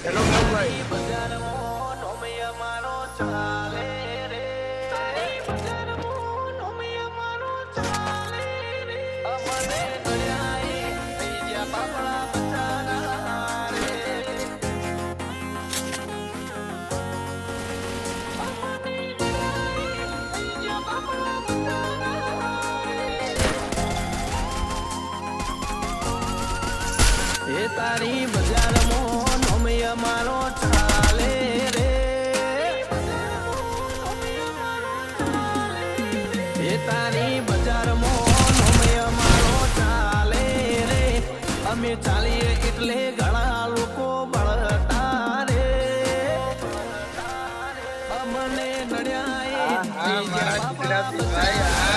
Hello ભાઈ એ તારી બજારમાં નોમિયા મારો ચાલે રે એ તારી બજારમાં નોમિયા મારો ચાલે રે અમે ચાલીએ એટલે ઘણા લોકો બળતા રે અમને નડ્યા મારા ગુજરાતી ભાઈ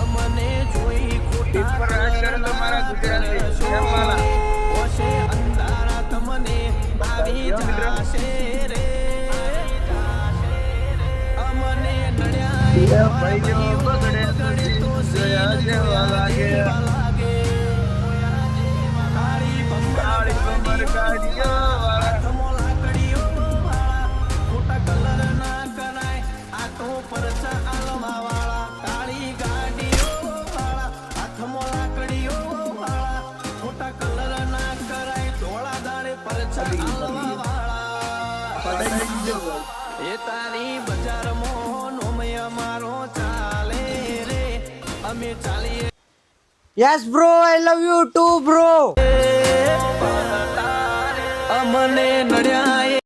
અમને જોઈ મારા ગુજરાતી ઓશે અંધારા તમને આવી જાશે રે અમને નડ્યા ભાઈ બગડે તો જોયા જેવા લાગે કાળી બંગાળી ગાડીઓ વાળા કડીઓ વાળા ખોટા કલર ના કરાય આ તો પરચા આલવા વાળા કાળી ગાડીઓ વાળા હાથમાં લાકડીઓ વાળા ખોટા કલર ના કરાય ધોળા દાડે પરચા આલવા વાળા એ તારી બજારમાં નોમયા મારો ચાલે રે અમે ચાલીએ Yes, bro. I love you too, bro. અમને નડ્યા